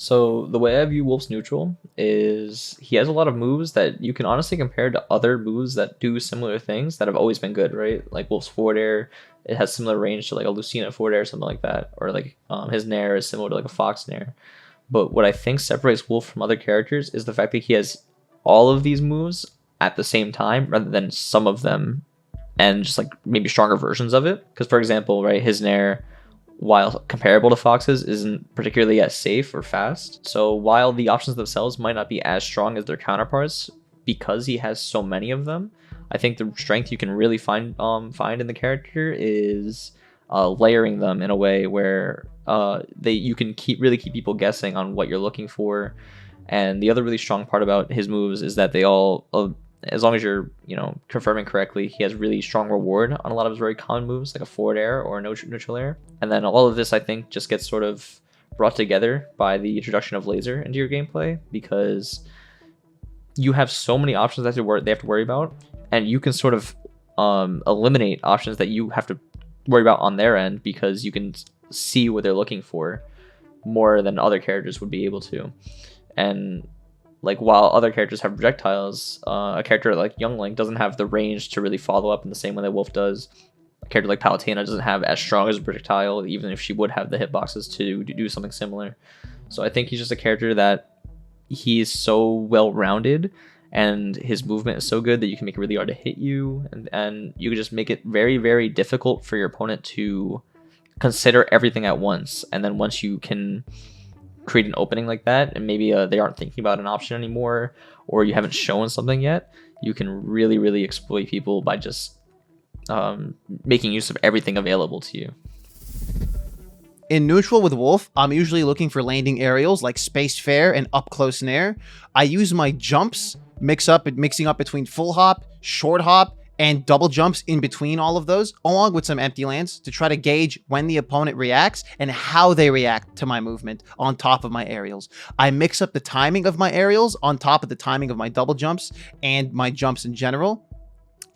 So the way I view Wolf's neutral is he has a lot of moves that you can honestly compare to other moves that do similar things that have always been good, right? Like Wolf's forward air, it has similar range to like a Lucina forward air or something like that, or like his nair is similar to like a Fox nair. But what I think separates Wolf from other characters is the fact that he has all of these moves at the same time rather than some of them and just like maybe stronger versions of it. Because for example, right, his nair, while comparable to Fox's, isn't particularly as safe or fast. So while the options themselves might not be as strong as their counterparts, because he has so many of them, I think the strength you can really find in the character is layering them in a way where you can really keep people guessing on what you're looking for. And the other really strong part about his moves is that they all as long as you're confirming correctly, he has really strong reward on a lot of his very common moves, like a forward air or a neutral air. And then all of this, I think, just gets sort of brought together by the introduction of laser into your gameplay, because you have so many options that they have to worry about, and you can sort of eliminate options that you have to worry about on their end, because you can see what they're looking for more than other characters would be able to. And like, while other characters have projectiles, a character like Young Link doesn't have the range to really follow up in the same way that Wolf does. A character like Palutena doesn't have as strong as a projectile, even if she would have the hitboxes to do something similar. So I think he's just a character that he's so well-rounded, and his movement is so good that you can make it really hard to hit you, and you can just make it very, very difficult for your opponent to consider everything at once. And then once you can create an opening like that, and maybe they aren't thinking about an option anymore, or you haven't shown something yet, you can really, really exploit people by just making use of everything available to you. In neutral with Wolf, I'm usually looking for landing aerials like Space Fair and Up Close Nair. I use my jumps, mixing up between full hop, short hop, and double jumps in between all of those, along with some empty lands, to try to gauge when the opponent reacts and how they react to my movement on top of my aerials. I mix up the timing of my aerials on top of the timing of my double jumps and my jumps in general.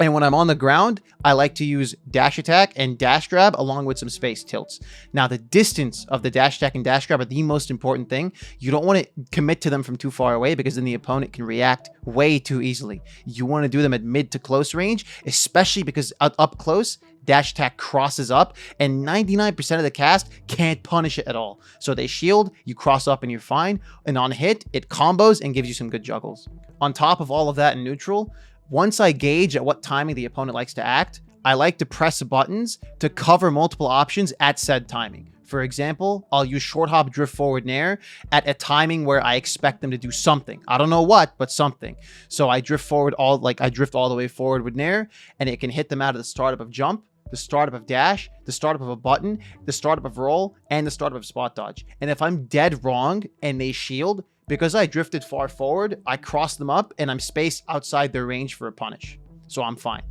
And when I'm on the ground, I like to use dash attack and dash grab along with some space tilts. Now, the distance of the dash attack and dash grab are the most important thing. You don't want to commit to them from too far away, because then the opponent can react way too easily. You want to do them at mid to close range, especially because up close, dash attack crosses up, and 99% of the cast can't punish it at all. So they shield, you cross up and you're fine. And on hit, it combos and gives you some good juggles. On top of all of that in neutral, once I gauge at what timing the opponent likes to act, I like to press buttons to cover multiple options at said timing. For example, I'll use short hop drift forward nair at a timing where I expect them to do something. I don't know what, but something. So I drift all the way forward with nair, and it can hit them out of the startup of jump, the startup of dash, the startup of a button, the startup of roll, and the startup of spot dodge. And if I'm dead wrong and they shield, because I drifted far forward, I cross them up and I'm spaced outside their range for a punish. So I'm fine.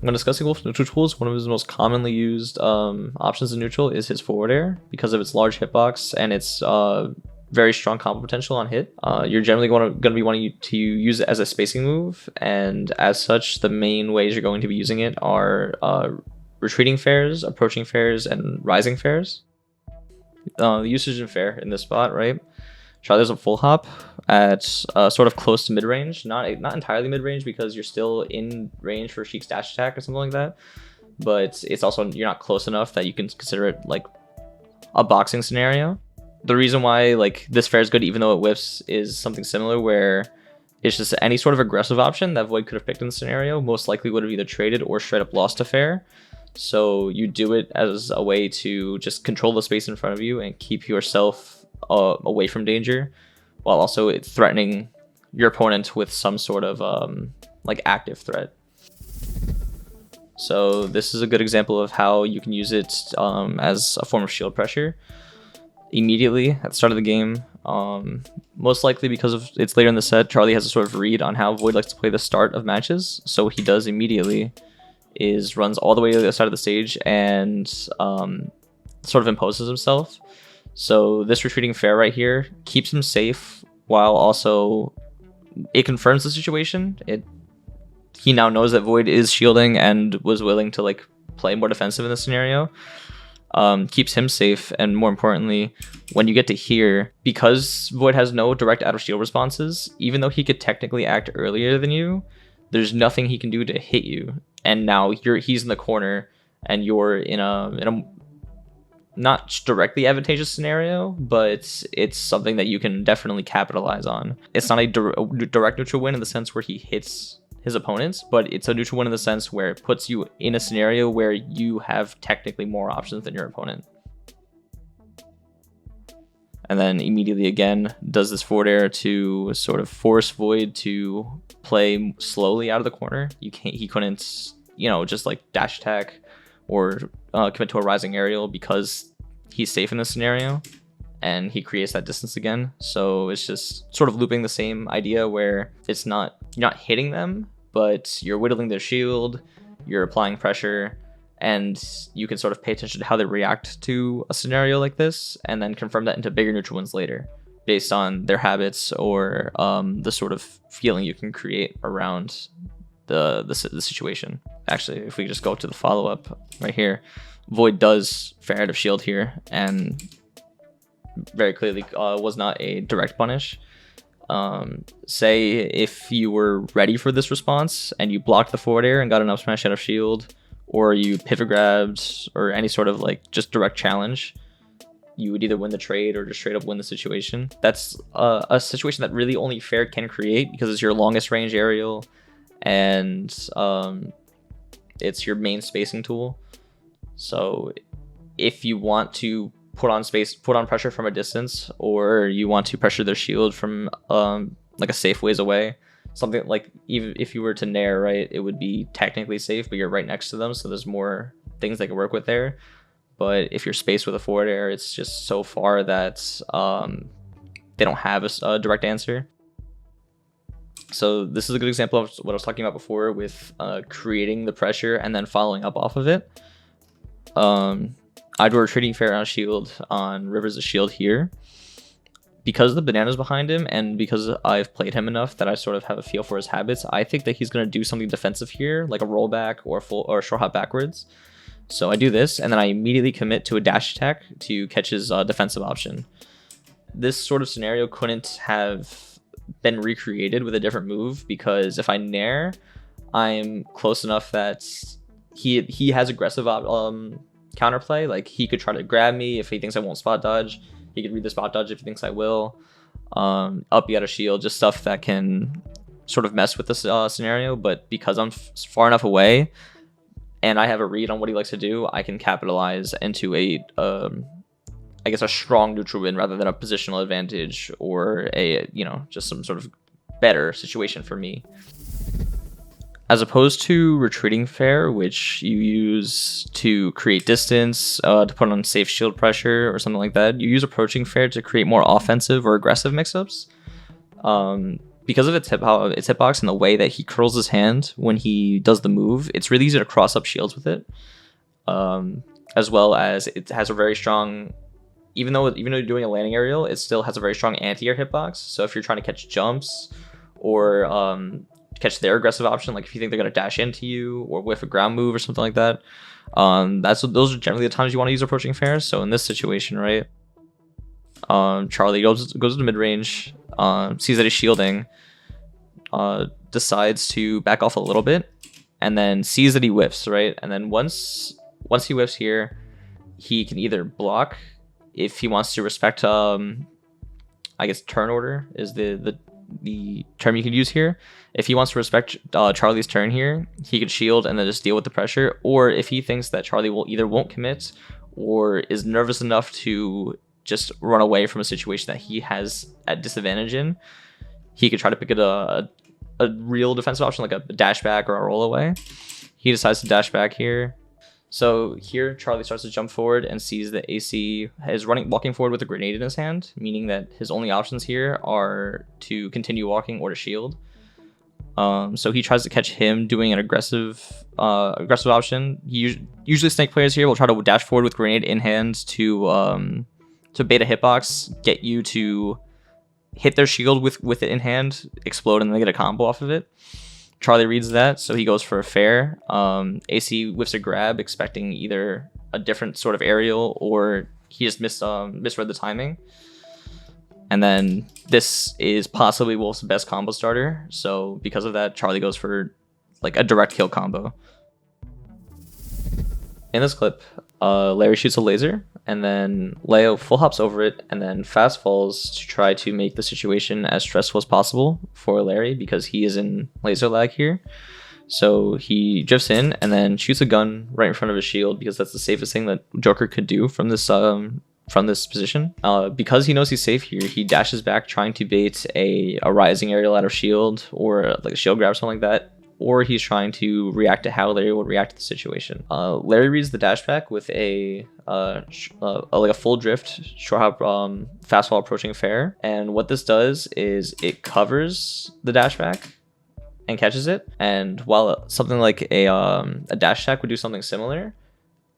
When discussing Wolf's neutral tools, one of his most commonly used options in neutral is his forward air, because of its large hitbox and its very strong combo potential on hit. You're generally going to be wanting to use it as a spacing move, and as such, the main ways you're going to be using it are retreating fares, approaching fares, and rising fares. The usage in fair in this spot, right? Try there's a full hop at sort of close to mid range, not entirely mid range, because you're still in range for Sheik's dash attack or something like that. But it's also, you're not close enough that you can consider it like a boxing scenario. The reason why like this fair is good, even though it whiffs, is something similar where it's just any sort of aggressive option that Void could have picked in the scenario most likely would have either traded or straight up lost a fair. So you do it as a way to just control the space in front of you and keep yourself away from danger, while also threatening your opponent with some sort of like active threat. So this is a good example of how you can use it as a form of shield pressure immediately at the start of the game. Most likely because of it's later in the set, Charlie has a sort of read on how Void likes to play the start of matches. So what he does immediately is runs all the way to the other side of the stage and sort of imposes himself. So this retreating fair right here keeps him safe, while also it confirms the situation. He now knows that Void is shielding and was willing to like play more defensive in this scenario. Keeps him safe, and more importantly, when you get to here, because Void has no direct out of shield responses, even though he could technically act earlier than you, there's nothing he can do to hit you. And now he's in the corner, and you're in a not directly advantageous scenario, but it's something that you can definitely capitalize on. It's not a direct neutral win in the sense where he hits his opponents, but it's a neutral win in the sense where it puts you in a scenario where you have technically more options than your opponent. And then immediately again does this forward air to sort of force Void to play slowly out of the corner. He couldn't, just like dash attack or commit to a rising aerial because he's safe in this scenario, and he creates that distance again. So it's just sort of looping the same idea where it's not, you're not hitting them, but you're whittling their shield, you're applying pressure, and you can sort of pay attention to how they react to a scenario like this, and then confirm that into bigger neutral wins later based on their habits or the sort of feeling you can create around the situation. Actually, if we just go to the follow-up right here, Void does fair out of shield here, and very clearly was not a direct punish. Say if you were ready for this response and you blocked the forward air and got an up smash out of shield, or you pivot grabbed, or any sort of like just direct challenge, you would either win the trade or just straight up win the situation. That's a situation that really only fair can create because it's your longest range aerial, and it's your main spacing tool. So if you want to put on pressure from a distance, or you want to pressure their shield from like a safe ways away, something like, even if you were to nair, right, it would be technically safe, but you're right next to them, so there's more things they can work with there. But if you're spaced with a forward air, it's just so far that they don't have a direct answer. So this is a good example of what I was talking about before with creating the pressure and then following up off of it. I'd retreating fair on shield on Rivers of Shield here. Because the banana's behind him, and because I've played him enough that I sort of have a feel for his habits, I think that he's going to do something defensive here, like a rollback or short hop backwards. So I do this, and then I immediately commit to a dash attack to catch his defensive option. This sort of scenario couldn't have been recreated with a different move, because if I nair, I'm close enough that he has aggressive counterplay. Like, he could try to grab me if he thinks I won't spot dodge. He could read the spot dodge if he thinks I will. Up you out of shield, just stuff that can sort of mess with this scenario. But because I'm far enough away and I have a read on what he likes to do, I can capitalize into a strong neutral win rather than a positional advantage or just some sort of better situation for me. As opposed to retreating fair, which you use to create distance, to put on safe shield pressure or something like that, you use approaching fair to create more offensive or aggressive mix-ups. Because of its hitbox and the way that he curls his hand when he does the move, it's really easy to cross up shields with it. As well as it has a very strong, even though you're doing a landing aerial, it still has a very strong anti-air hitbox. So if you're trying to catch jumps or catch their aggressive option, like if you think they're going to dash into you or whiff a ground move or something like that, those are generally the times you want to use approaching fair. So in this situation, right, Charlie goes to mid range, sees that he's shielding, decides to back off a little bit, and then sees that he whiffs, right? And then once he whiffs here, he can either block if he wants to respect turn order is the term you can use here. If he wants to respect Charlie's turn here, he could shield and then just deal with the pressure. Or if he thinks that Charlie won't commit or is nervous enough to just run away from a situation that he has at disadvantage in, he could try to pick a real defensive option like a dash back or a roll away. He decides to dash back here. So here Charlie starts to jump forward and sees that AC is walking forward with a grenade in his hand, meaning that his only options here are to continue walking or to shield. So he tries to catch him doing an aggressive option. Usually snake players here will try to dash forward with grenade in hand to bait a hitbox, get you to hit their shield with it in hand, explode, and then they get a combo off of it. Charlie reads that, so he goes for a fair. AC whiffs a grab, expecting either a different sort of aerial or he just misread the timing. And then this is possibly Wolf's best combo starter. So because of that, Charlie goes for like a direct kill combo. In this clip, Larry shoots a laser, and then Leo full hops over it and then fast falls to try to make the situation as stressful as possible for Larry because he is in laser lag here. So he drifts in and then shoots a gun right in front of his shield because that's the safest thing that Joker could do from this position. Because he knows he's safe here, he dashes back trying to bait a rising aerial out of shield or like a shield grab, something like that. Or he's trying to react to how Larry would react to the situation. Larry reads the dash back with a full drift short hop fastball approaching fair, and what this does is it covers the dash back and catches it. And while something like a dash attack would do something similar,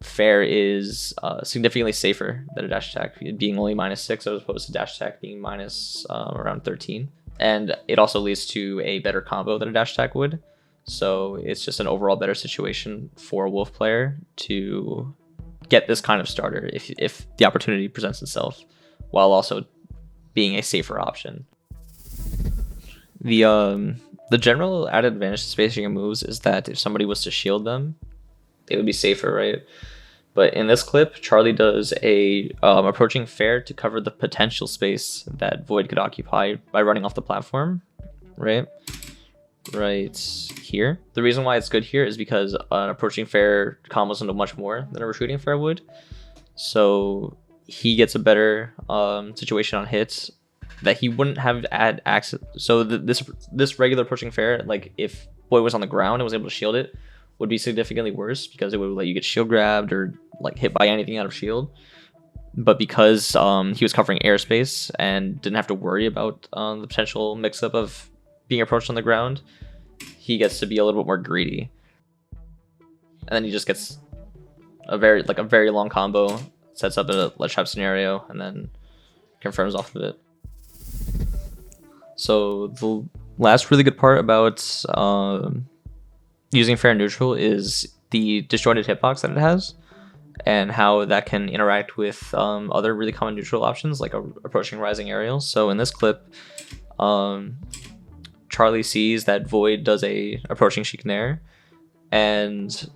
fair is significantly safer than a dash attack, being only -6 as opposed to dash attack being minus around 13. And it also leads to a better combo than a dash attack would. So it's just an overall better situation for a Wolf player to get this kind of starter if the opportunity presents itself, while also being a safer option. The general added advantage to spacing your moves is that if somebody was to shield them, it would be safer, right? But in this clip, Charlie does a approaching fair to cover the potential space that Void could occupy by running off the platform, right here. The reason why it's good here is because an approaching fair combos into much more than a retreating fair would. So he gets a better situation on hits that he wouldn't have had access. So this regular approaching fair, like if Void was on the ground and was able to shield it, would be significantly worse because it would let you get shield grabbed or like hit by anything out of shield. But because he was covering airspace and didn't have to worry about the potential mix-up of being approached on the ground, he gets to be a little bit more greedy. And then he just gets a very long combo, sets up a ledge trap scenario, and then confirms off of it. So the last really good part about using fair and neutral is the disjointed hitbox that it has, and how that can interact with other really common neutral options like approaching rising aerials. So in this clip, Charlie sees that Void does a approaching chicane, and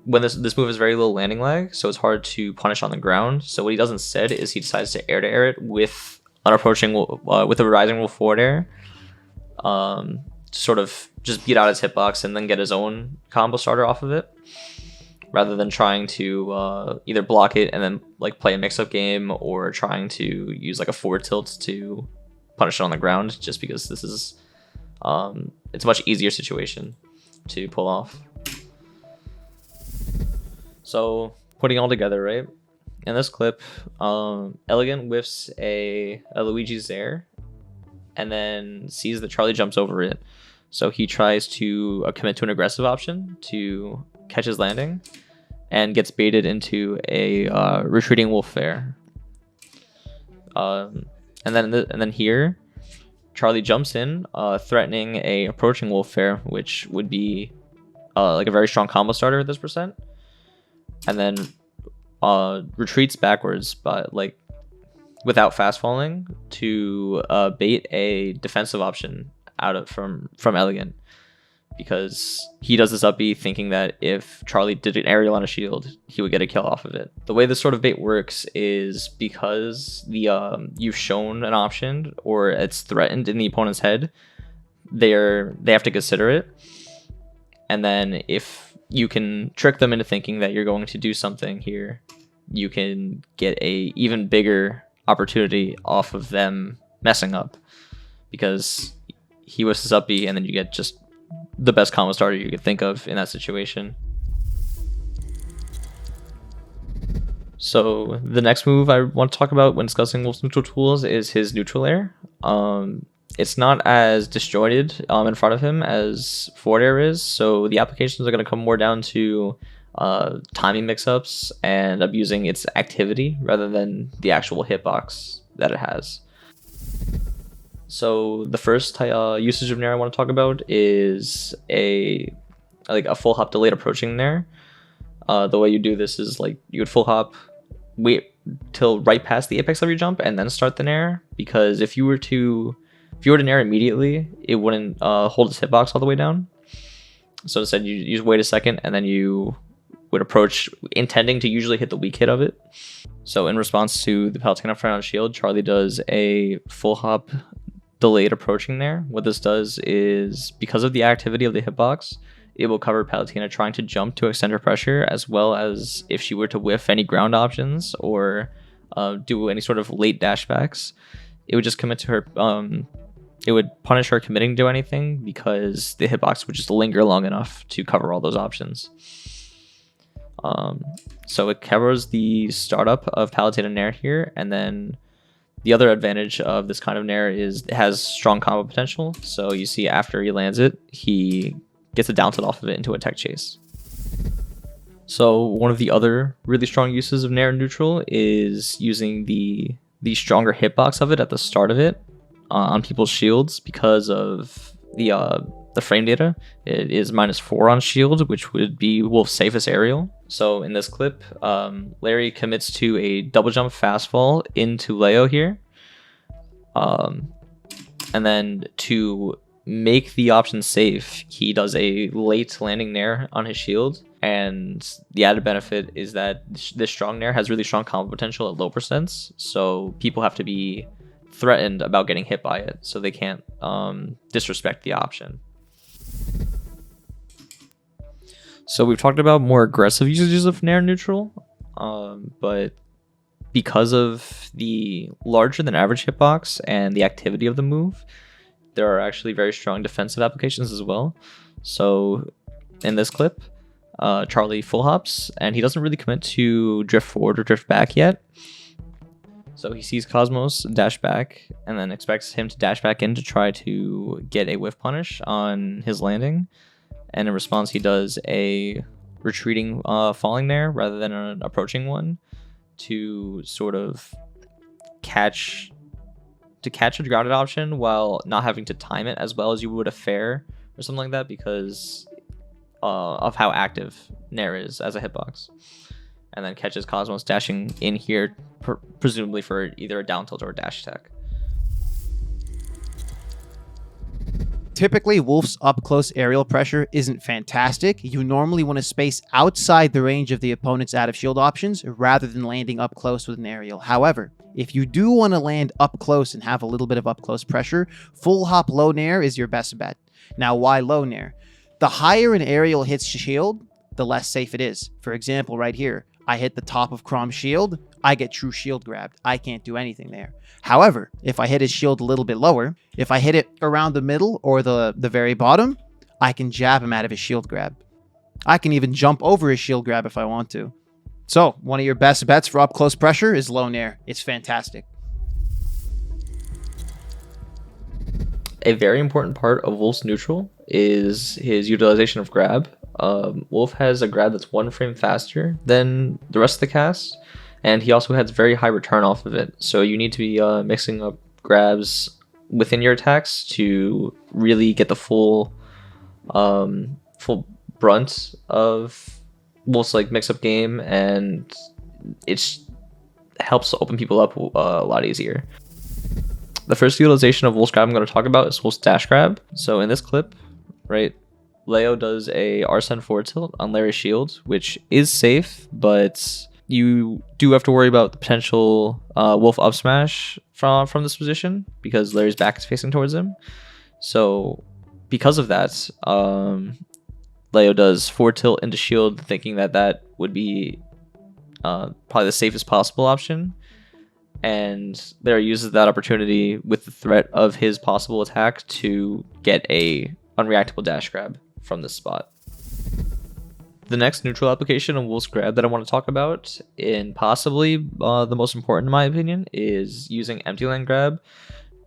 when this move is very low landing lag, so it's hard to punish on the ground. So what he does instead is he decides to air it with an approaching with a rising wolf forward air, to sort of just beat out his hitbox and then get his own combo starter off of it, rather than trying to either block it and then like play a mix-up game, or trying to use like a forward tilt to punish it on the ground, just because this is it's a much easier situation to pull off. So putting it all together, right? In this clip, Elegant whiffs a Luigi's Air and then sees that Charlie jumps over it. So he tries to commit to an aggressive option to catch his landing and gets baited into a retreating wolf fair. And then here, Charlie jumps in, threatening a approaching wolf fair, which would be like a very strong combo starter at this percent, and then retreats backwards, but like without fast falling, to bait a defensive option from Elegant, because he does this up B thinking that if Charlie did an aerial on a shield, he would get a kill off of it. The way this sort of bait works is because you've shown an option or it's threatened in the opponent's head, they have to consider it. And then if you can trick them into thinking that you're going to do something here, you can get a even bigger opportunity off of them messing up, because he wishes up B and then you get just the best combo starter you could think of in that situation. So the next move I want to talk about when discussing Wolf's neutral tools is his neutral air. It's not as disjointed in front of him as forward air is, so the applications are going to come more down to timing mix-ups and abusing its activity rather than the actual hitbox that it has. So the first usage of Nair I want to talk about is a full hop delayed approaching Nair. The way you do this is like you would full hop, wait till right past the apex of your jump, and then start the Nair. Because if you were to Nair immediately, it wouldn't hold its hitbox all the way down. So instead, you just wait a second, and then you would approach, intending to usually hit the weak hit of it. So in response to the Palutena fire on shield, Charlie does a full hop delayed approaching Nair. What this does is, because of the activity of the hitbox, it will cover Palutena trying to jump to extend her pressure, as well as if she were to whiff any ground options or do any sort of late dashbacks, it would just commit to her. It would punish her committing to anything because the hitbox would just linger long enough to cover all those options. So it covers the startup of Palutena Nair here, and then the other advantage of this kind of Nair is it has strong combo potential. So you see after he lands it, he gets a down tilt off of it into a tech chase. So one of the other really strong uses of Nair neutral is using the stronger hitbox of it at the start of it on people's shields because of the frame data. It is -4 on shield, which would be Wolf's safest aerial. So in this clip, Larry commits to a double jump fast fall into Leo here. And then to make the option safe, he does a late landing Nair on his shield. And the added benefit is that this strong Nair has really strong combo potential at low percents. So people have to be threatened about getting hit by it, so they can't disrespect the option. So we've talked about more aggressive usages of Nair neutral, but because of the larger than average hitbox and the activity of the move, there are actually very strong defensive applications as well. So in this clip, Charlie full hops, and he doesn't really commit to drift forward or drift back yet. So he sees Cosmos dash back and then expects him to dash back in to try to get a whiff punish on his landing. And in response, he does a retreating falling Nair rather than an approaching one to sort of catch a grounded option while not having to time it as well as you would a fair or something like that, because of how active Nair is as a hitbox. And then catches Cosmos dashing in here, presumably for either a down tilt or a dash attack. Typically, Wolf's up-close aerial pressure isn't fantastic. You normally want to space outside the range of the opponent's out-of-shield options rather than landing up close with an aerial. However, if you do want to land up close and have a little bit of up-close pressure, full hop low Nair is your best bet. Now, why low Nair? The higher an aerial hits shield, the less safe it is. For example, right here, I hit the top of Crom's shield, I get true shield grabbed. I can't do anything there. However, if I hit his shield a little bit lower, if I hit it around the middle or the very bottom, I can jab him out of his shield grab. I can even jump over his shield grab if I want to. So, one of your best bets for up close pressure is low Nair. It's fantastic. A very important part of Wolf's neutral is his utilization of grab. Wolf has a grab that's 1 frame faster than the rest of the cast, and he also has very high return off of it. So you need to be mixing up grabs within your attacks to really get the full brunt of Wolf's mix-up game, and it helps open people up a lot easier. The first utilization of Wolf's grab I'm going to talk about is Wolf's dash grab. So in this clip, right, Leo does a Arsene forward tilt on Larry's shield, which is safe, but you do have to worry about the potential Wolf up smash from this position because Larry's back is facing towards him. So because of that, Leo does forward tilt into shield, thinking that would be probably the safest possible option. And Larry uses that opportunity with the threat of his possible attack to get a unreactable dash grab from this spot. The next neutral application of Wolf's grab that I want to talk about, and possibly the most important in my opinion, is using empty land grab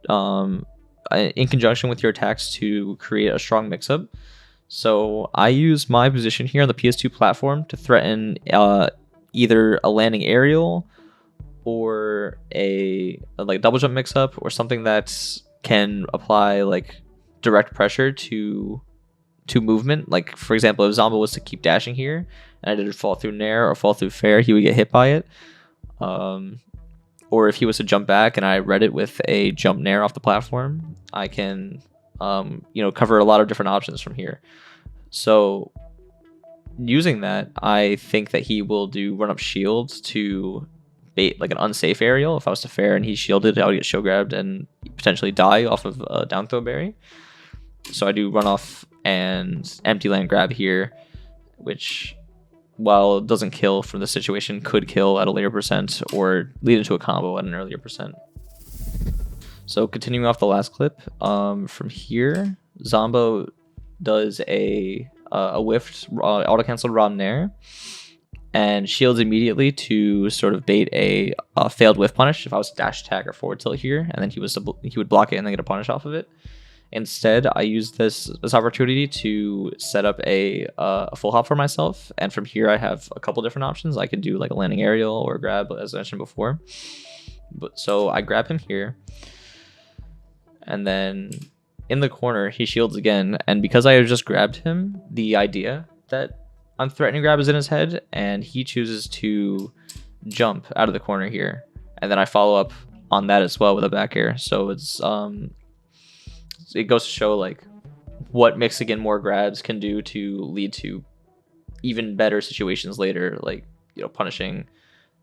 in conjunction with your attacks to create a strong mix-up. So I use my position here on the PS2 platform to threaten either a landing aerial or a double jump mix-up or something that can apply like direct pressure to movement. Like for example, if Zombo was to keep dashing here and I did fall through Nair or fall through Fair, he would get hit by it. Or if he was to jump back and I read it with a jump Nair off the platform, I can cover a lot of different options from here. So using that, I think that he will do run up shield to bait like an unsafe aerial. If I was to Fair and he shielded, I would get show grabbed and potentially die off of a down throw berry. So I do run off and empty land grab here, which, while it doesn't kill from the situation, could kill at a later percent or lead into a combo at an earlier percent. So continuing off the last clip, from here, Zombo does a whiffed auto canceled raw Nair and shields immediately to sort of bait a failed whiff punish if I was to dash attack or forward tilt here, and then he would block it and then get a punish off of it. Instead, I used this opportunity to set up a full hop for myself, and from here I have a couple different options. I could do like a landing aerial or grab, as I mentioned before. So I grab him here, and then in the corner he shields again, and because I had just grabbed him, the idea that I'm threatening grab is in his head, and he chooses to jump out of the corner here, and then I follow up on that as well with a back air. So it goes to show like what mixing in more grabs can do to lead to even better situations later, like punishing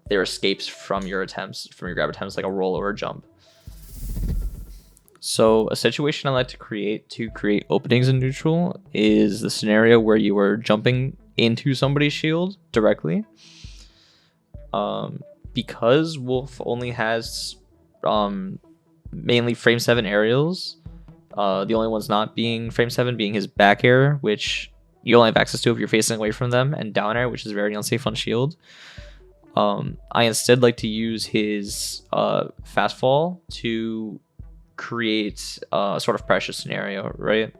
their escapes from your grab attempts, like a roll or a jump. So a situation I like to create openings in neutral is the scenario where you are jumping into somebody's shield directly. Because Wolf only has mainly frame 7 aerials, the only ones not being frame 7 being his back air, which you only have access to if you're facing away from them, and down air, which is very unsafe on shield. I instead like to use his fast fall to create a sort of pressure scenario, right?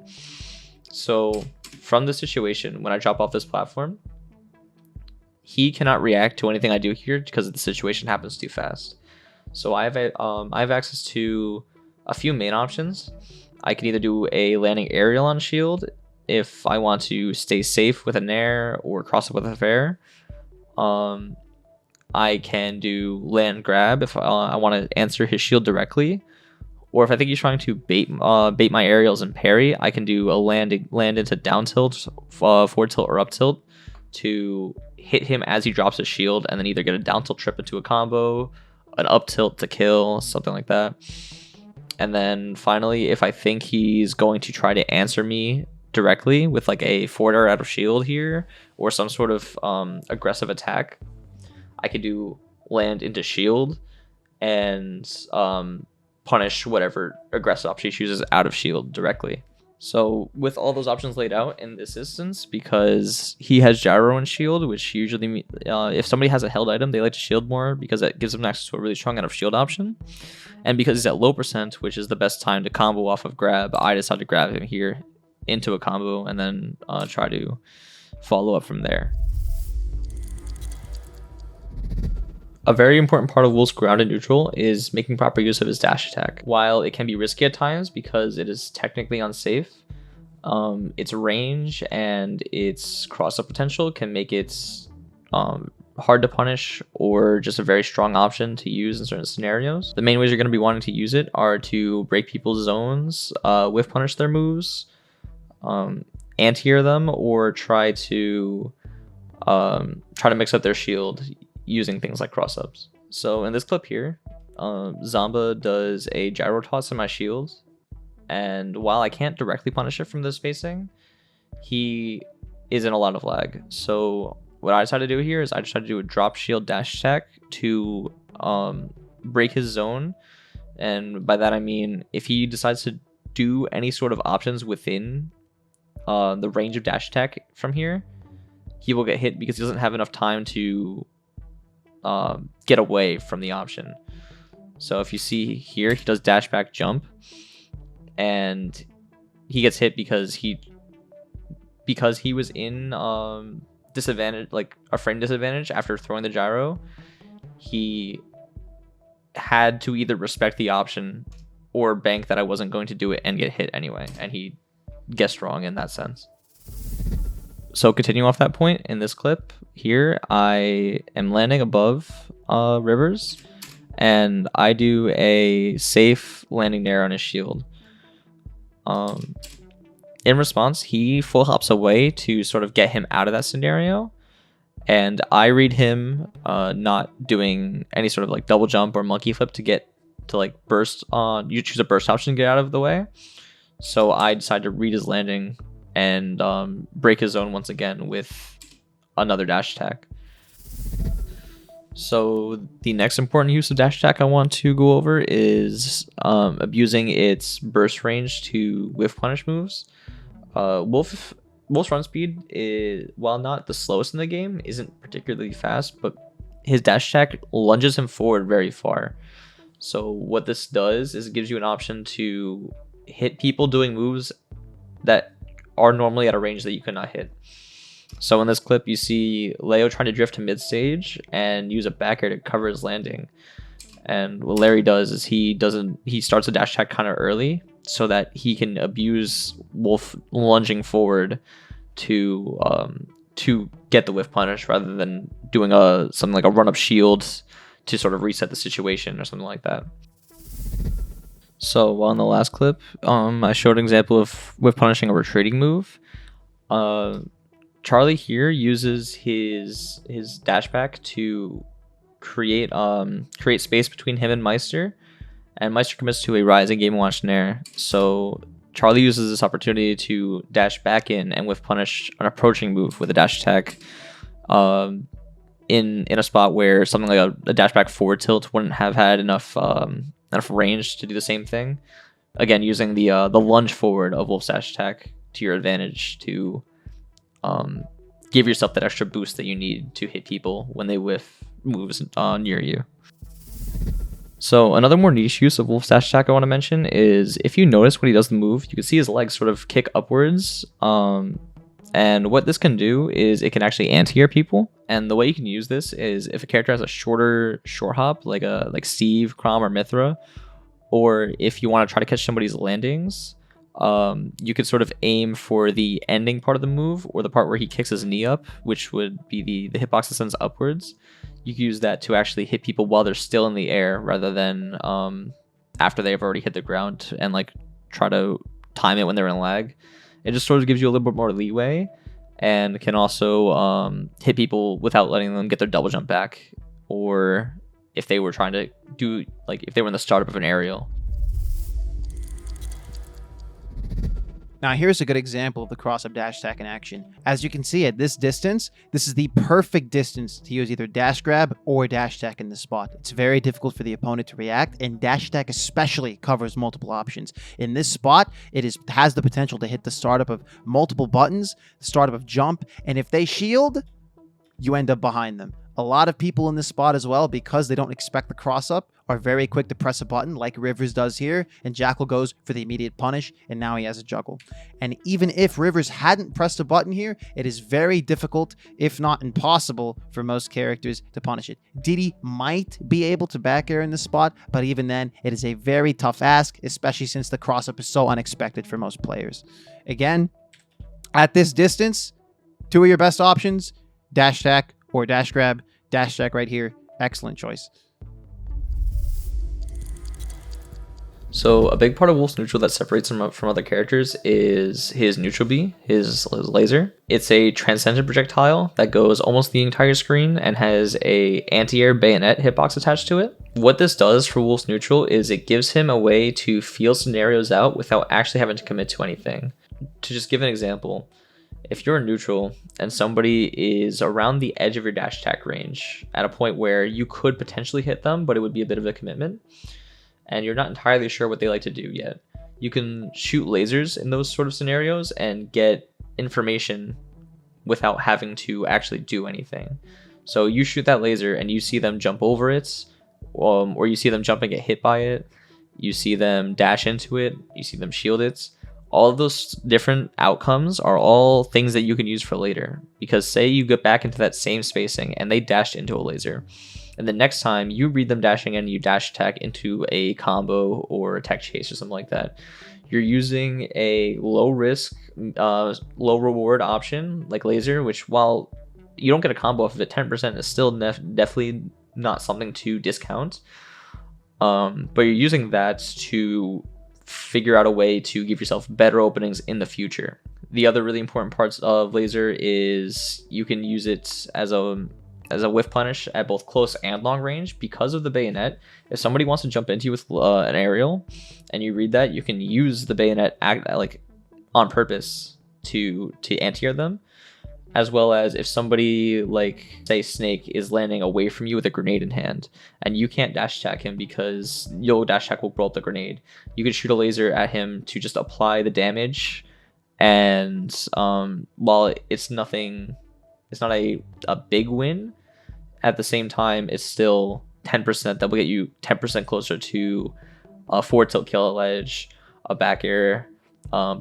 So from this situation, when I drop off this platform, he cannot react to anything I do here because the situation happens too fast. So I have access to a few main options. I can either do a landing aerial on shield if I want to stay safe with a Nair or cross up with a Fair. I can do land grab if I want to answer his shield directly, or if I think he's trying to bait my aerials and parry, I can do a land into down tilt, forward tilt, or up tilt to hit him as he drops his shield, and then either get a down tilt trip into a combo, an up tilt to kill, something like that. And then finally, if I think he's going to try to answer me directly with like a forward air out of shield here, or some sort of aggressive attack, I could do land into shield and punish whatever aggressive option he chooses out of shield directly. So with all those options laid out in this instance, because he has gyro and shield, which usually if somebody has a held item, they like to shield more because that gives them access to a really strong out of shield option. And because he's at low percent, which is the best time to combo off of grab, I decided to grab him here into a combo and then try to follow up from there. A very important part of Wolf's ground and neutral is making proper use of his dash attack. While it can be risky at times because it is technically unsafe, its range and its cross-up potential can make it hard to punish or just a very strong option to use in certain scenarios. The main ways you're going to be wanting to use it are to break people's zones, whiff punish their moves, anti-air them, or try to mix up their shield using things like cross-ups. So in this clip here, Zomba does a gyro toss in my shield, and while I can't directly punish it from this spacing, he is in a lot of lag. So what I decided to do here is I decided to do a drop shield dash attack to break his zone, and by that I mean if he decides to do any sort of options within the range of dash attack from here, he will get hit because he doesn't have enough time to get away from the option. So if you see here, he does dash back jump, and he gets hit because he was in disadvantage, like a frame disadvantage after throwing the gyro. He had to either respect the option or bank that I wasn't going to do it and get hit anyway. And he guessed wrong in that sense. So continuing off that point, in this clip here, I am landing above Rivers, and I do a safe landing nair on his shield. In response, he full hops away to sort of get him out of that scenario, and I read him not doing any sort of like double jump or monkey flip to get to like burst on. You choose a burst option to get out of the way. So I decide to read his landing and break his zone once again with another dash attack. So the next important use of dash attack I want to go over is abusing its burst range to whiff punish moves. Wolf's run speed is, while not the slowest in the game, isn't particularly fast, but his dash attack lunges him forward very far. So what this does is it gives you an option to hit people doing moves that are normally at a range that you cannot hit. So in this clip, you see Leo trying to drift to mid stage and use a back air to cover his landing. And what Larry does is he starts a dash attack kind of early so that he can abuse Wolf lunging forward to get the whiff punish rather than doing something like a run up shield to sort of reset the situation or something like that. So on the last clip, I showed an example of whiff punishing a retreating move. Charlie here uses his dashback to create space between him and Meister, and Meister commits to a rising game watch nair. So Charlie uses this opportunity to dash back in and whiff punish an approaching move with a dash attack in a spot where something like a dash back forward tilt wouldn't have had enough range to do the same thing. Again, using the lunge forward of Wolf's dash attack to your advantage to give yourself that extra boost that you need to hit people when they whiff moves near you. So another more niche use of Wolf's dash attack I want to mention is if you notice when he does the move, you can see his legs sort of kick upwards. And what this can do is it can actually anti-air people. And the way you can use this is if a character has a shorter short hop, like Steve, Crom, or Mithra, or if you want to try to catch somebody's landings, you could sort of aim for the ending part of the move or the part where he kicks his knee up, which would be the hitbox that sends upwards. You can use that to actually hit people while they're still in the air rather than after they've already hit the ground and like try to time it when they're in lag. It just sort of gives you a little bit more leeway and can also hit people without letting them get their double jump back, or if they were trying to do, like if they were in the startup of an aerial. Now here's a good example of the cross-up dash attack in action. As you can see at this distance, this is the perfect distance to use either dash grab or dash attack in this spot. It's very difficult for the opponent to react, and dash attack especially covers multiple options. In this spot, it has the potential to hit the startup of multiple buttons, the startup of jump, and if they shield, you end up behind them. A lot of people in this spot as well, because they don't expect the cross-up, are very quick to press a button like Rivers does here, and Jakal goes for the immediate punish, and now he has a juggle. And even if Rivers hadn't pressed a button here, it is very difficult, if not impossible, for most characters to punish it. Diddy might be able to back air in this spot, but even then, it is a very tough ask, especially since the cross-up is so unexpected for most players. Again, at this distance, two of your best options, dash attack or dash grab. Dash attack right here, excellent choice. So a big part of Wolf's neutral that separates him from other characters is his neutral B, his laser. It's a transcendent projectile that goes almost the entire screen and has a anti-air bayonet hitbox attached to it. What this does for Wolf's neutral is it gives him a way to feel scenarios out without actually having to commit to anything. To just give an example, if you're neutral and somebody is around the edge of your dash attack range at a point where you could potentially hit them, but it would be a bit of a commitment, and you're not entirely sure what they like to do yet, you can shoot lasers in those sort of scenarios and get information without having to actually do anything. So you shoot that laser and you see them jump over it, or you see them jump and get hit by it, you see them dash into it, you see them shield it. All of those different outcomes are all things that you can use for later. Because say you get back into that same spacing and they dashed into a laser. And the next time you read them dashing in, you dash attack into a combo or a tech chase or something like that. You're using a low risk, low reward option like laser, which while you don't get a combo off of it, 10% is still definitely not something to discount. But you're using that to figure out a way to give yourself better openings in the future. The other really important parts of laser is you can use it as a whiff punish at both close and long range because of the bayonet. If somebody wants to jump into you with an aerial and you read that, you can use the bayonet like on purpose to anti-air them, as well as if somebody like say Snake is landing away from you with a grenade in hand and you can't dash attack him because your dash attack will blow up the grenade, you can shoot a laser at him to just apply the damage. And while it's not a big win, at the same time it's still 10% that will get you 10% closer to a forward tilt kill at ledge, a back air,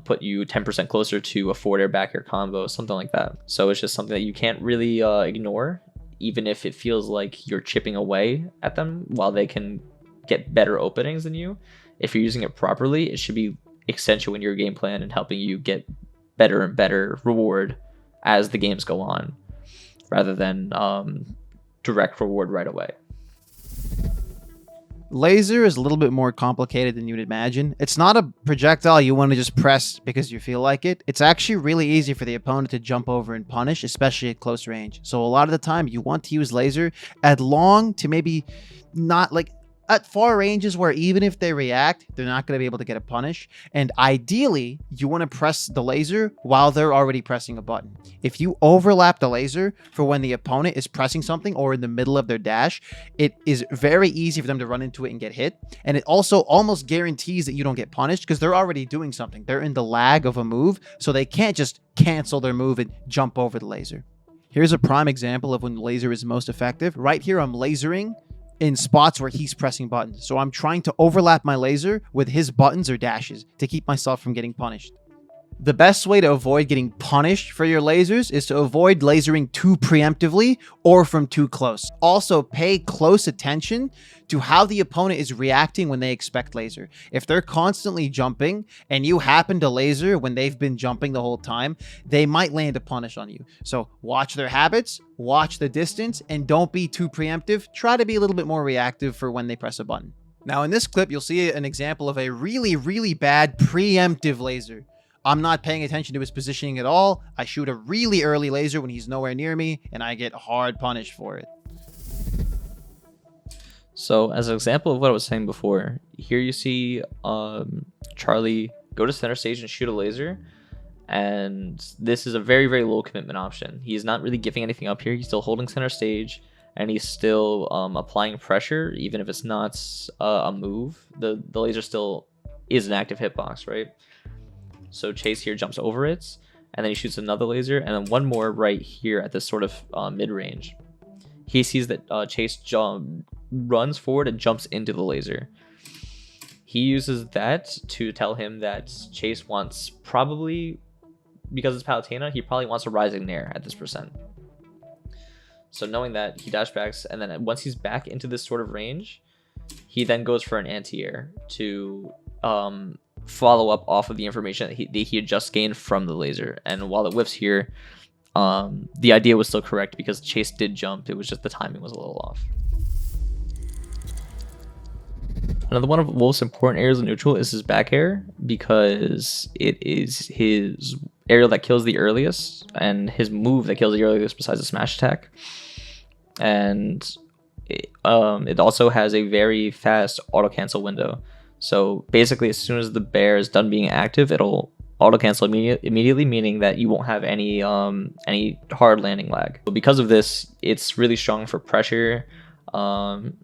put you 10% closer to a forward air back air combo, something like that. So it's just something that you can't really ignore, even if it feels like you're chipping away at them while they can get better openings than you. If you're using it properly, it should be accentuating your game plan and helping you get better and better reward as the games go on, rather than direct reward right away. Laser is a little bit more complicated than you'd imagine. It's not a projectile you want to just press because you feel like it. It's actually really easy for the opponent to jump over and punish, especially at close range. So a lot of the time you want to use laser at long to maybe not like at far ranges where even if they react, they're not going to be able to get a punish. And ideally, you want to press the laser while they're already pressing a button. If you overlap the laser for when the opponent is pressing something or in the middle of their dash, it is very easy for them to run into it and get hit. And it also almost guarantees that you don't get punished because they're already doing something. They're in the lag of a move, so they can't just cancel their move and jump over the laser. Here's a prime example of when laser is most effective. Right here, I'm lasering in spots where he's pressing buttons. So I'm trying to overlap my laser with his buttons or dashes to keep myself from getting punished. The best way to avoid getting punished for your lasers is to avoid lasering too preemptively or from too close. Also, pay close attention to how the opponent is reacting when they expect laser. If they're constantly jumping and you happen to laser when they've been jumping the whole time, they might land a punish on you. So watch their habits, watch the distance, and don't be too preemptive. Try to be a little bit more reactive for when they press a button. Now in this clip, you'll see an example of a really, really bad preemptive laser. I'm not paying attention to his positioning at all. I shoot a really early laser when he's nowhere near me, and I get hard punished for it. So as an example of what I was saying before, here you see Charlie go to center stage and shoot a laser. And this is a very, very low commitment option. He's not really giving anything up here. He's still holding center stage, and he's still applying pressure, even if it's not a move. The laser still is an active hitbox, right? So Chase here jumps over it, and then he shoots another laser, and then one more right here at this sort of mid-range. He sees that Chase runs forward and jumps into the laser. He uses that to tell him that Chase wants, probably, because it's Palutena, he probably wants a rising nair at this percent. So knowing that, he dash backs, and then once he's back into this sort of range, he then goes for an anti-air to follow up off of the information that he had just gained from the laser. And while it whiffs here, the idea was still correct because Chase did jump. It was just the timing was a little off. Another one of Wolf's important areas of neutral is his back air, because it is his aerial that kills the earliest and his move that kills the earliest besides the smash attack. And it also has a very fast auto cancel window. So basically, as soon as the bear is done being active, it'll auto cancel immediately, meaning that you won't have any hard landing lag. But because of this, it's really strong for pressure, and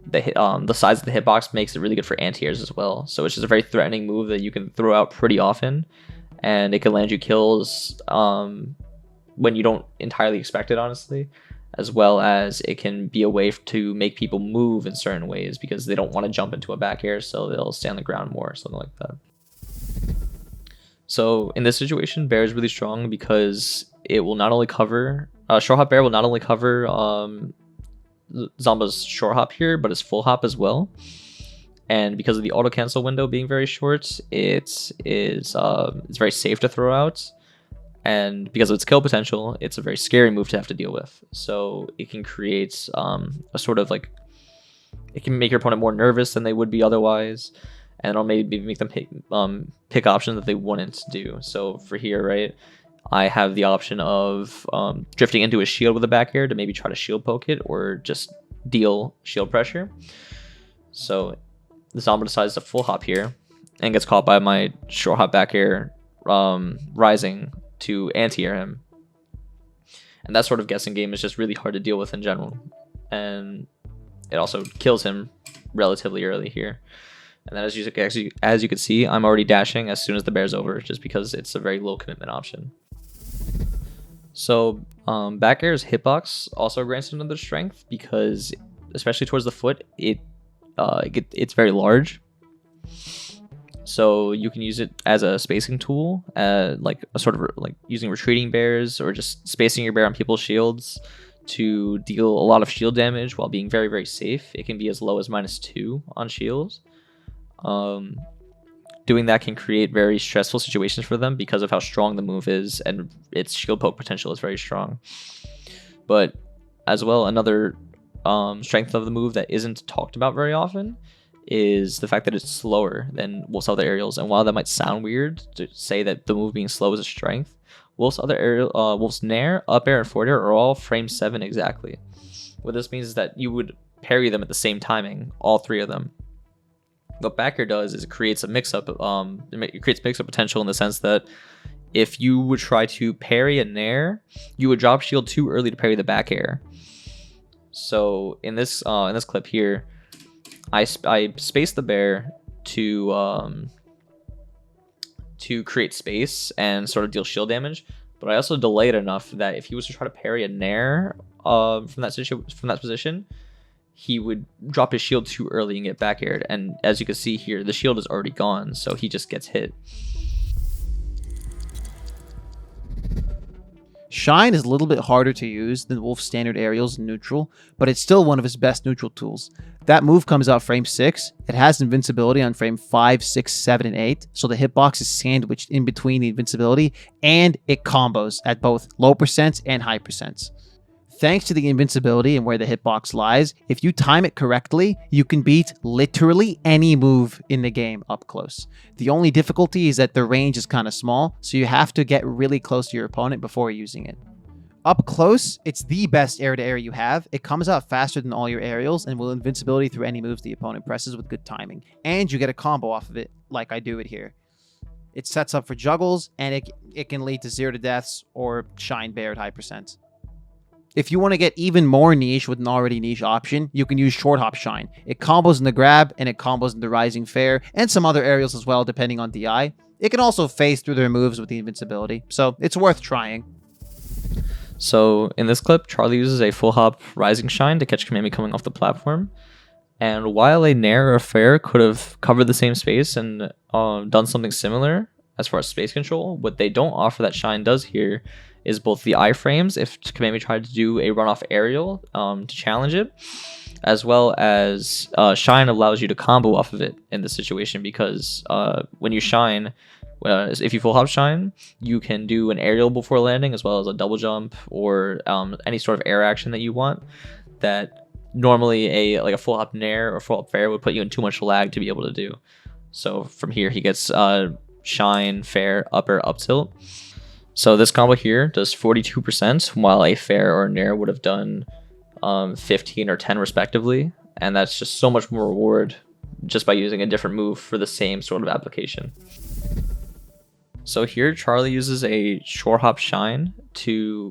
the size of the hitbox makes it really good for anti-airs as well. So it's just a very threatening move that you can throw out pretty often, and it can land you kills when you don't entirely expect it, honestly. As well as it can be a way to make people move in certain ways because they don't want to jump into a back air, so they'll stay on the ground more, something like that. So in this situation, Bear is really strong because it will not only cover, Short Hop Bear will not only cover Zomba's short hop here, but it's full hop as well. And because of the auto cancel window being very short, it's very safe to throw out. And because of its kill potential, it's a very scary move to have to deal with. So it can create a sort of like, it can make your opponent more nervous than they would be otherwise, and it'll maybe make them pick options that they wouldn't do. So for here, right, I have the option of drifting into a shield with a back air to maybe try to shield poke it or just deal shield pressure. So the Zomba decides to full hop here and gets caught by my short hop back air rising to anti-air him. And that sort of guessing game is just really hard to deal with in general. And it also kills him relatively early here. And then as you can see, I'm already dashing as soon as the bear's over, just because it's a very low commitment option. So back air's hitbox also grants another strength, because especially towards the foot, it's very large. So you can use it as a spacing tool, like a sort of like using retreating bears or just spacing your bear on people's shields to deal a lot of shield damage while being very, very safe. It can be as low as -2 on shields. Doing that can create very stressful situations for them because of how strong the move is, and its shield poke potential is very strong. But as well, another strength of the move that isn't talked about very often is the fact that it's slower than Wolf's other aerials. And while that might sound weird to say that the move being slow is a strength, Wolf's Nair, up air, and forward air are all frame 7 exactly. What this means is that you would parry them at the same timing, all 3 of them. What back air does is it creates a mix-up. It creates mix-up potential in the sense that if you would try to parry a Nair, you would drop shield too early to parry the back air. So in this clip here, I space the bear to create space and sort of deal shield damage, but I also delay it enough that if he was to try to parry a Nair from that position, he would drop his shield too early and get back aired. And as you can see here, the shield is already gone, so he just gets hit. Shine is a little bit harder to use than Wolf's standard aerials in neutral, but it's still one of his best neutral tools. That move comes out frame 6. It has invincibility on frame 5, 6, 7, and 8, so the hitbox is sandwiched in between the invincibility, and it combos at both low percents and high percents. Thanks to the invincibility and where the hitbox lies, if you time it correctly, you can beat literally any move in the game up close. The only difficulty is that the range is kind of small, so you have to get really close to your opponent before using it. Up close, it's the best air-to-air you have. It comes out faster than all your aerials and will invincibility through any moves the opponent presses with good timing. And you get a combo off of it, like I do it here. It sets up for juggles, and it can lead to 0 to deaths or Shine Bear at high percent. If you want to get even more niche with an already niche option, you can use Short Hop Shine. It combos in the grab, and it combos in the Rising Fair, and some other aerials as well, depending on DI. It can also phase through their moves with the invincibility, so it's worth trying. So in this clip, Charlie uses a full hop Rising Shine to catch Kamami coming off the platform. And while a Nair or Fair could have covered the same space and done something similar as far as space control, what they don't offer that Shine does here is both the iframes if Kamami tried to do a runoff aerial to challenge it, as well as Shine allows you to combo off of it in this situation, because when you Shine, if you full hop Shine, you can do an aerial before landing as well as a double jump or any sort of air action that you want that normally a full hop Nair or full hop Fair would put you in too much lag to be able to do. So from here he gets Shine, Fair, upper, up tilt. So this combo here does 42%, while a Fair or a Nair would have done 15 or 10 respectively. And that's just so much more reward just by using a different move for the same sort of application. So here Charlie uses a short hop Shine to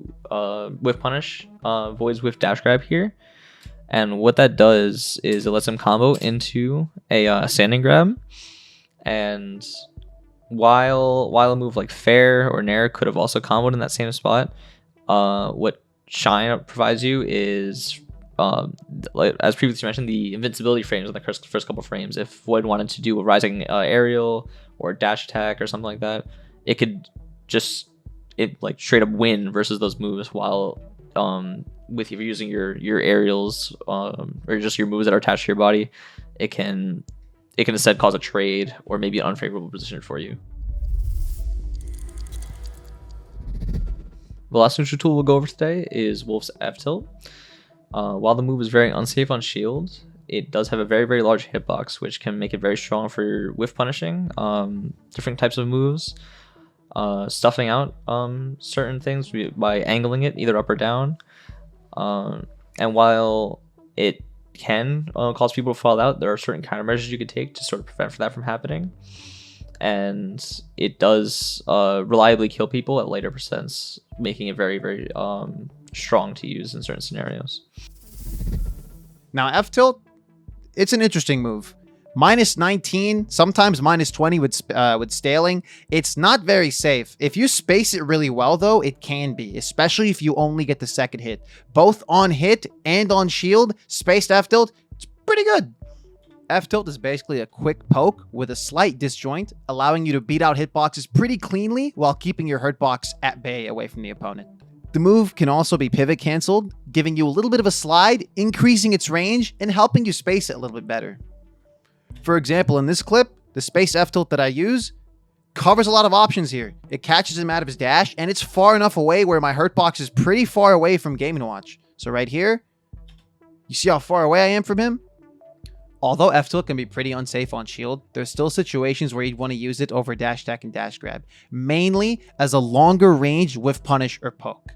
whiff punish Void's whiff dash grab here. And what that does is it lets him combo into a standing grab. And while a move like Fair or Nair could have also comboed in that same spot, what Shine provides you is, as previously mentioned, the invincibility frames in the first couple frames. If Void wanted to do a rising aerial or a dash attack or something like that, it could just straight up win versus those moves while with you using your aerials or just your moves that are attached to your body, it can instead cause a trade or maybe an unfavorable position for you. The last neutral tool we'll go over today is Wolf's F-tilt. While the move is very unsafe on shield, it does have a very, very large hitbox, which can make it very strong for whiff punishing, different types of moves, stuffing out certain things by angling it either up or down. And while it can cause people to fall out, there are certain countermeasures you could take to sort of prevent that from happening. And it does reliably kill people at later percents, making it very, very strong to use in certain scenarios. Now, F-tilt, it's an interesting move. Minus 19, sometimes minus 20 with staling. It's not very safe. If you space it really well, though, it can be, especially if you only get the second hit. Both on hit and on shield, spaced F-tilt, it's pretty good. F-tilt is basically a quick poke with a slight disjoint, allowing you to beat out hitboxes pretty cleanly while keeping your hurtbox at bay away from the opponent. The move can also be pivot canceled, giving you a little bit of a slide, increasing its range, and helping you space it a little bit better. For example, in this clip, the space F-tilt that I use covers a lot of options here. It catches him out of his dash, and it's far enough away where my hurtbox is pretty far away from Game & Watch. So right here, you see how far away I am from him? Although F-tilt can be pretty unsafe on shield, there's still situations where you'd want to use it over dash attack and dash grab, mainly as a longer range whiff punish or poke.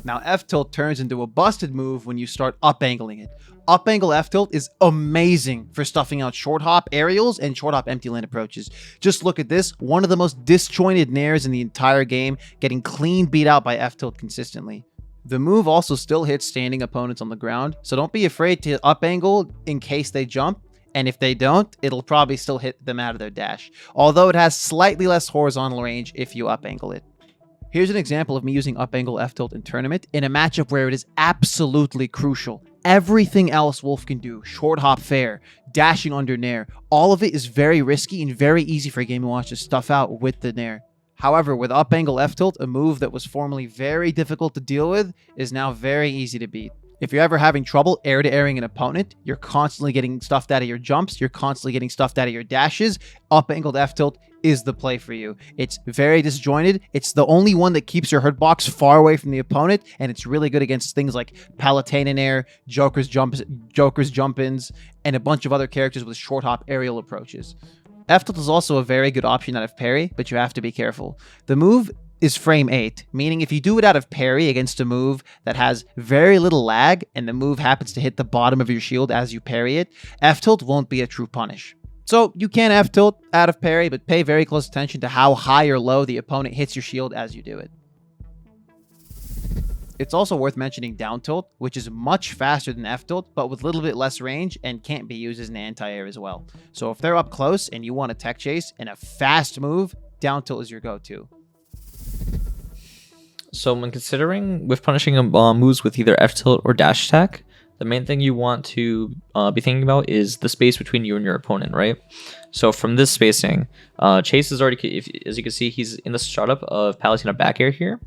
Now F-tilt turns into a busted move when you start up-angling it. Up-angle F-tilt is amazing for stuffing out short hop aerials and short hop empty land approaches. Just look at this, one of the most disjointed nairs in the entire game, getting clean beat out by F-tilt consistently. The move also still hits standing opponents on the ground, so don't be afraid to up-angle in case they jump, and if they don't, it'll probably still hit them out of their dash, although it has slightly less horizontal range if you up-angle it. Here's an example of me using up-angle F-tilt in tournament in a matchup where it is absolutely crucial. Everything else Wolf can do, short hop fair, dashing under nair, all of it is very risky and very easy for Game & Watch to stuff out with the nair. However, with up-angle F-tilt, a move that was formerly very difficult to deal with is now very easy to beat. If you're ever having trouble air-to-airing an opponent, you're constantly getting stuffed out of your jumps, you're constantly getting stuffed out of your dashes, up-angled F-tilt is the play for you. It's very disjointed, it's the only one that keeps your hurtbox far away from the opponent, and it's really good against things like Palutena Nair, Joker's jump-ins, and a bunch of other characters with short hop aerial approaches. F-tilt is also a very good option out of parry, but you have to be careful. The move is frame 8, meaning if you do it out of parry against a move that has very little lag and the move happens to hit the bottom of your shield as you parry it, F-tilt won't be a true punish. So you can F-tilt out of parry, but pay very close attention to how high or low the opponent hits your shield as you do it. It's also worth mentioning down tilt, which is much faster than F-tilt, but with a little bit less range and can't be used as an anti-air as well. So if they're up close and you want a tech chase and a fast move, down tilt is your go-to. So when considering with punishing moves with either F-tilt or dash attack, the main thing you want to be thinking about is the space between you and your opponent, right? So from this spacing, Chase is already, as you can see, he's in the startup of Palutena back air here.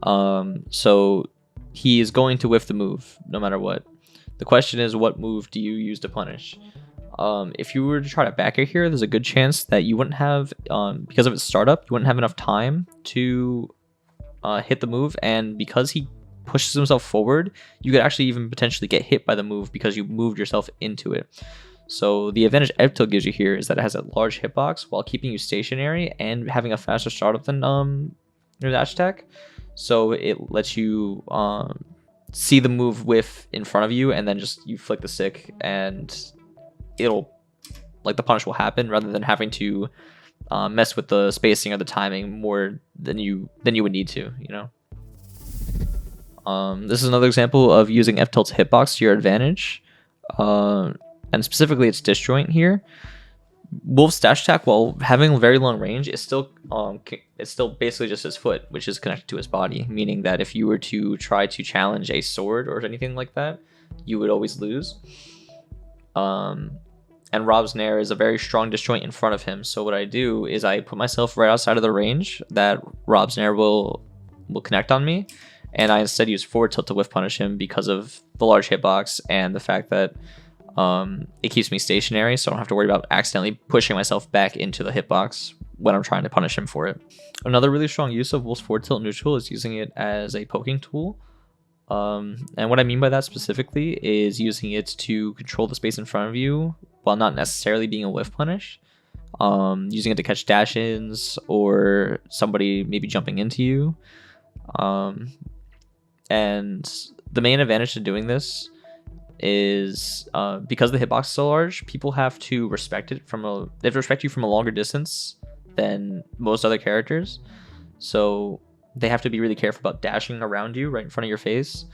So he is going to whiff the move no matter what. The question is, what move do you use to punish? If you were to try to back air here, there's a good chance that you wouldn't have, because of its startup, you wouldn't have enough time to hit the move, and because he pushes himself forward, you could actually even potentially get hit by the move because you moved yourself into it. So the advantage F-tilt gives you here is that it has a large hitbox while keeping you stationary and having a faster startup than your dash attack. So it lets you see the move whiff in front of you, and then just you flick the stick and it'll, like, the punish will happen rather than having to mess with the spacing or the timing more than you would need to, you know. This is another example of using F-tilt's hitbox to your advantage, and specifically its disjoint here. Wolf's dash attack, while having very long range, is still it's still basically just his foot, which is connected to his body, meaning that if you were to try to challenge a sword or anything like that, you would always lose. And Rob's Nair is a very strong disjoint in front of him, so what I do is I put myself right outside of the range that Rob's Nair will connect on me, and I instead use forward tilt to whiff punish him because of the large hitbox and the fact that it keeps me stationary, so I don't have to worry about accidentally pushing myself back into the hitbox when I'm trying to punish him for it. Another really strong use of Wolf's forward tilt neutral is using it as a poking tool. And what I mean by that specifically is using it to control the space in front of you while not necessarily being a whiff punish. Using it to catch dash-ins or somebody maybe jumping into you. And the main advantage to doing this is because the hitbox is so large, people have to respect it they have to respect you from a longer distance than most other characters. So they have to be really careful about dashing around you right in front of your face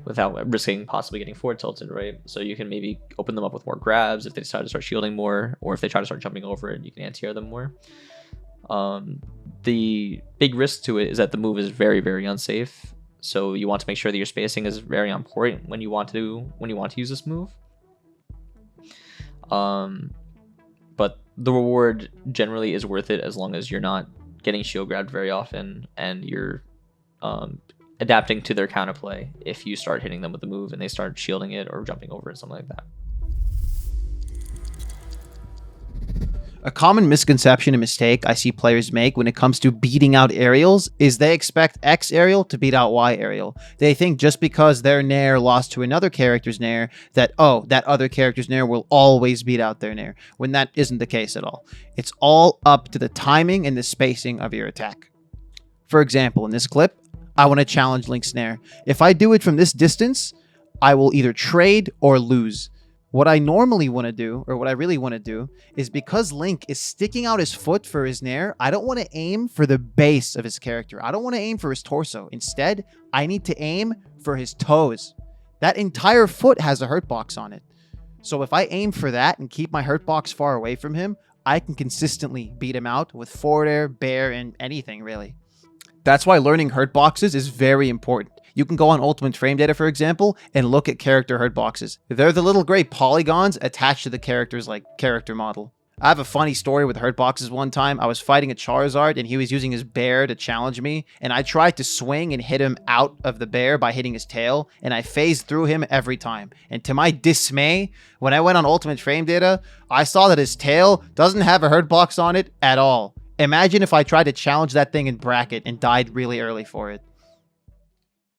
without risking possibly getting forward tilted, right? So you can maybe open them up with more grabs if they decide to start shielding more, or if they try to start jumping over it, you can anti-air them more. The big risk to it is that the move is very, very unsafe. So you want to make sure that your spacing is very on point when you want to use this move. But the reward generally is worth it as long as you're not getting shield grabbed very often and you're adapting to their counterplay if you start hitting them with the move and they start shielding it or jumping over it, something like that. A common misconception and mistake I see players make when it comes to beating out aerials is they expect X aerial to beat out Y aerial. They think just because their Nair lost to another character's Nair that, oh, that other character's Nair will always beat out their Nair, when that isn't the case at all. It's all up to the timing and the spacing of your attack. For example, in this clip, I want to challenge Link's Nair. If I do it from this distance, I will either trade or lose. What I normally want to do, or what I really want to do, is because Link is sticking out his foot for his Nair, I don't want to aim for the base of his character. I don't want to aim for his torso. Instead, I need to aim for his toes. That entire foot has a hurtbox on it. So if I aim for that and keep my hurtbox far away from him, I can consistently beat him out with forward air, bair, and anything really. That's why learning hurtboxes is very important. You can go on Ultimate Frame Data, for example, and look at character hurtboxes. They're the little gray polygons attached to the character's character model. I have a funny story with hurtboxes one time. I was fighting a Charizard and he was using his bair to challenge me, and I tried to swing and hit him out of the bair by hitting his tail, and I phased through him every time. And to my dismay, when I went on Ultimate Frame Data, I saw that his tail doesn't have a hurtbox on it at all. Imagine if I tried to challenge that thing in bracket and died really early for it.